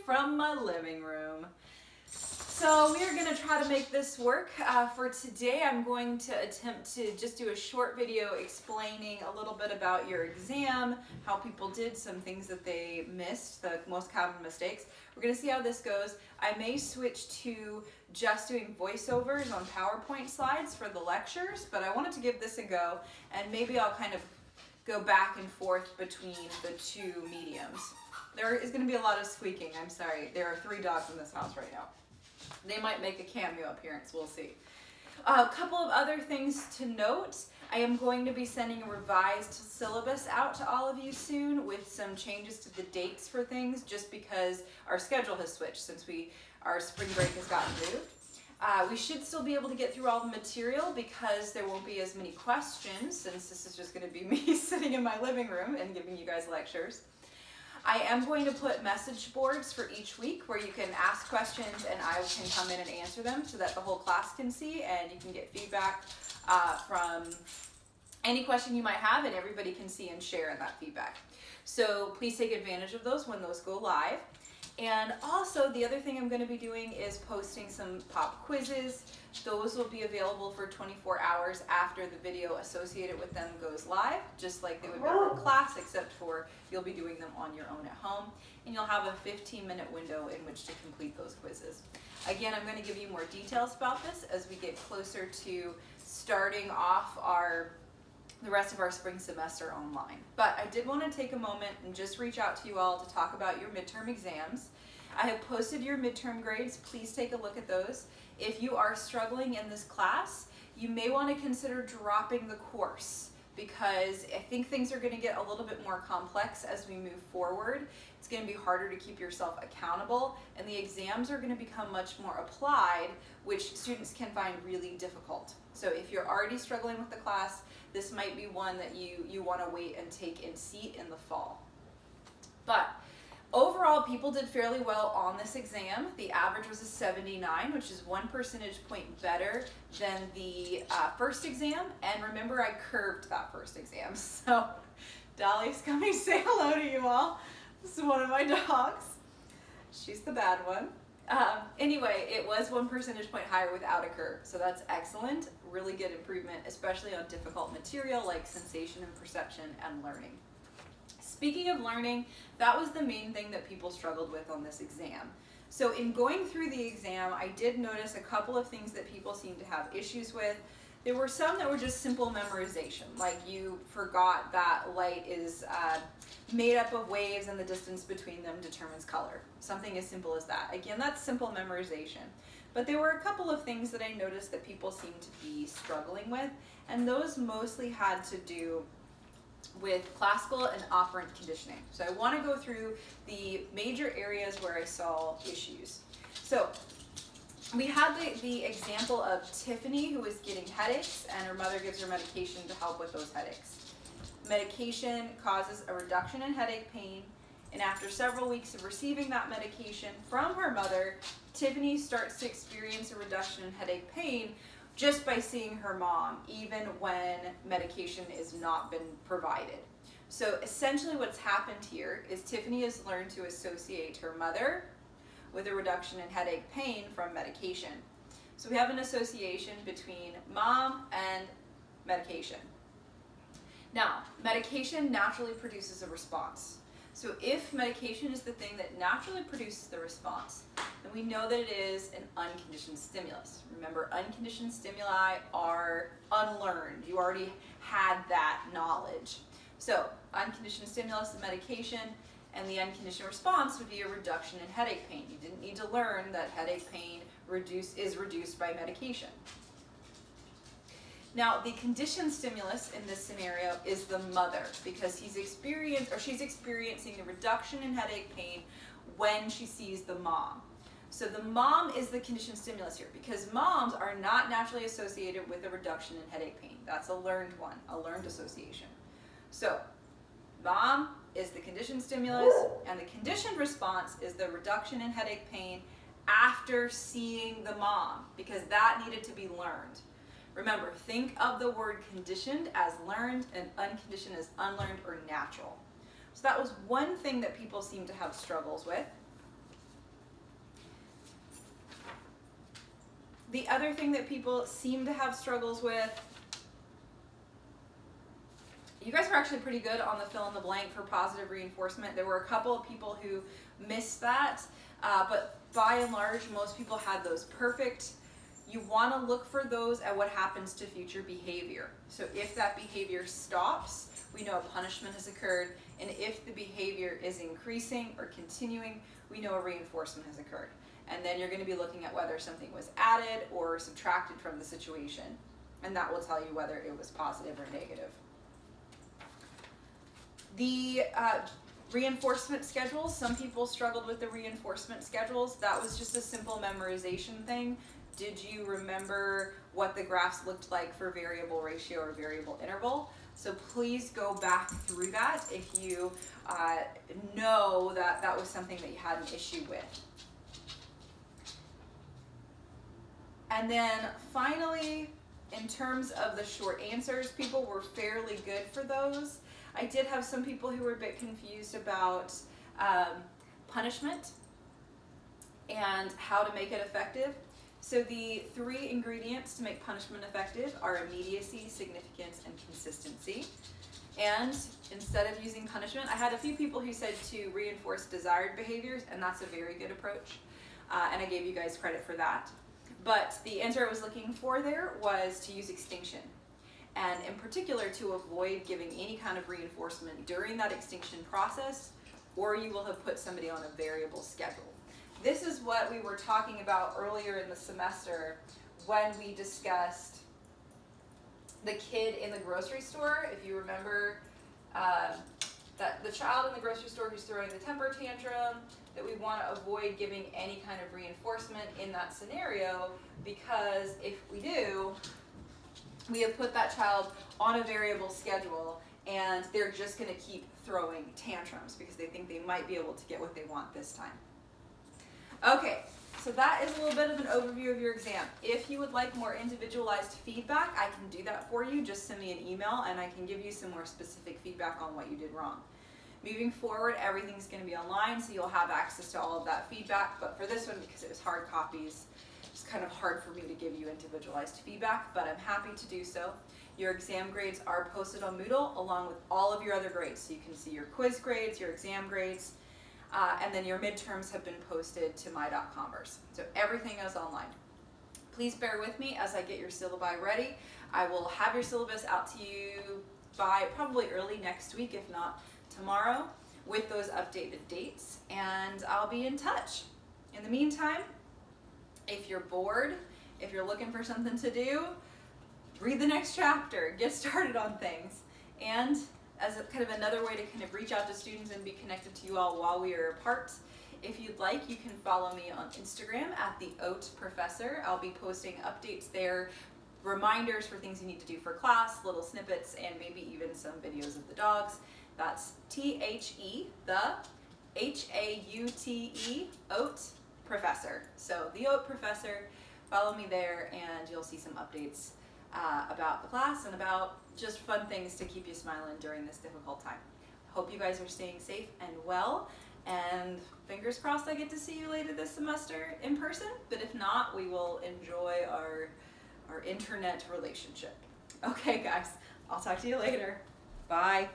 from my living room. So we are going to try to make this work. For today, I'm going to attempt to just do a short video explaining a little bit about your exam, how people did, some things that they missed, the most common mistakes. We're going to see how this goes. I may switch to just doing voiceovers on PowerPoint slides for the lectures, but I wanted to give this a go, and maybe I'll kind of go back and forth between the two mediums. There is going to be a lot of squeaking. I'm sorry. There are 3 dogs in this house right now. They might make a cameo appearance, we'll see. A couple of other things to note. I am going to be sending a revised syllabus out to all of you soon with some changes to the dates for things, just because our schedule has switched since our spring break has gotten moved. We should still be able to get through all the material because there won't be as many questions, since this is just going to be me sitting in my living room and giving you guys lectures. I am going to put message boards for each week where you can ask questions and I can come in and answer them so that the whole class can see, and you can get feedback from any question you might have, and everybody can see and share in that feedback. So please take advantage of those when those go live. And also, the other thing I'm going to be doing is posting some pop quizzes. Those will be available for 24 hours after the video associated with them goes live, just like they would be for class, except for you'll be doing them on your own at home. And you'll have a 15-minute window in which to complete those quizzes. Again, I'm going to give you more details about this as we get closer to starting off the rest of our spring semester online. But I did want to take a moment and just reach out to you all to talk about your midterm exams. I have posted your midterm grades. Please take a look at those. If you are struggling in this class, you may want to consider dropping the course, because I think things are going to get a little bit more complex as we move forward. It's going to be harder to keep yourself accountable, and the exams are going to become much more applied, which students can find really difficult. So if you're already struggling with the class, this might be one that you want to wait and take in seat in the fall. But overall, people did fairly well on this exam. The average was a 79, which is 1 percentage point better than the first exam. And remember, I curved that first exam. So Dolly's coming to say hello to you all. This is one of my dogs. She's the bad one. Anyway, it was 1 percentage point higher without a curve, so that's excellent. Really good improvement, especially on difficult material like sensation and perception and learning. Speaking of learning, that was the main thing that people struggled with on this exam. So in going through the exam, I did notice a couple of things that people seemed to have issues with. There were some that were just simple memorization, like you forgot that light is made up of waves and the distance between them determines color. Something as simple as that. Again, that's simple memorization. But there were a couple of things that I noticed that people seemed to be struggling with, and those mostly had to do with classical and operant conditioning. So I want to go through the major areas where I saw issues. So we had the example of Tiffany, who was getting headaches, and her mother gives her medication to help with those headaches. Medication causes a reduction in headache pain, and after several weeks of receiving that medication from her mother, Tiffany starts to experience a reduction in headache pain just by seeing her mom, even when medication is not been provided. So essentially what's happened here is Tiffany has learned to associate her mother with a reduction in headache pain from medication. So we have an association between mom and medication. Now, medication naturally produces a response. So if medication is the thing that naturally produces the response, then we know that it is an unconditioned stimulus. Remember, unconditioned stimuli are unlearned. You already had that knowledge. So unconditioned stimulus is medication, and the unconditioned response would be a reduction in headache pain. You didn't need to learn that headache pain is reduced by medication. Now, the conditioned stimulus in this scenario is the mother, because she's experiencing the reduction in headache pain when she sees the mom. So the mom is the conditioned stimulus here, because moms are not naturally associated with a reduction in headache pain. That's a learned one, a learned association. So mom is the conditioned stimulus, and the conditioned response is the reduction in headache pain after seeing the mom, because that needed to be learned. Remember, think of the word conditioned as learned and unconditioned as unlearned or natural. So that was one thing that people seem to have struggles with. The other thing that people seem to have struggles with, you guys were actually pretty good on the fill in the blank for positive reinforcement. There were a couple of people who missed that, but by and large, most people had those perfect. You want to look for those at what happens to future behavior. So if that behavior stops, we know a punishment has occurred, and if the behavior is increasing or continuing, we know a reinforcement has occurred. And then you're going to be looking at whether something was added or subtracted from the situation, and that will tell you whether it was positive or negative. The reinforcement schedules, some people struggled with the reinforcement schedules. That was just a simple memorization thing. Did you remember what the graphs looked like for variable ratio or variable interval? So please go back through that if you know that that was something that you had an issue with. And then finally, in terms of the short answers, people were fairly good for those. I did have some people who were a bit confused about punishment and how to make it effective. So the 3 ingredients to make punishment effective are immediacy, significance, and consistency. And instead of using punishment, I had a few people who said to reinforce desired behaviors, and that's a very good approach. And I gave you guys credit for that. But the answer I was looking for there was to use extinction. And in particular, to avoid giving any kind of reinforcement during that extinction process, or you will have put somebody on a variable schedule. This is what we were talking about earlier in the semester when we discussed the kid in the grocery store. If you remember that the child in the grocery store who's throwing the temper tantrum, that we want to avoid giving any kind of reinforcement in that scenario, because if we do, we have put that child on a variable schedule and they're just going to keep throwing tantrums because they think they might be able to get what they want this time. Okay, so that is a little bit of an overview of your exam. If you would like more individualized feedback, I can do that for you. Just send me an email and I can give you some more specific feedback on what you did wrong. Moving forward, everything's going to be online, so you'll have access to all of that feedback. But for this one, because it was hard copies, it's kind of hard for me to give you individualized feedback, but I'm happy to do so. Your exam grades are posted on Moodle along with all of your other grades. So you can see your quiz grades, your exam grades, and then your midterms have been posted to my.converse. So everything is online. Please bear with me as I get your syllabi ready. I will have your syllabus out to you by probably early next week, if not tomorrow, with those updated dates, and I'll be in touch. In the meantime, if you're bored, if you're looking for something to do, read the next chapter, get started on things. And as a kind of another way to kind of reach out to students and be connected to you all while we are apart, if you'd like, you can follow me on Instagram at the Oat Professor. I'll be posting updates there, reminders for things you need to do for class, little snippets, and maybe even some videos of the dogs. That's THE, the HAUTE, Oat Professor. So the Oat Professor, follow me there and you'll see some updates about the class and about just fun things to keep you smiling during this difficult time. Hope you guys are staying safe and well, and fingers crossed I get to see you later this semester in person, but if not, we will enjoy our internet relationship. Okay guys, I'll talk to you later. Bye.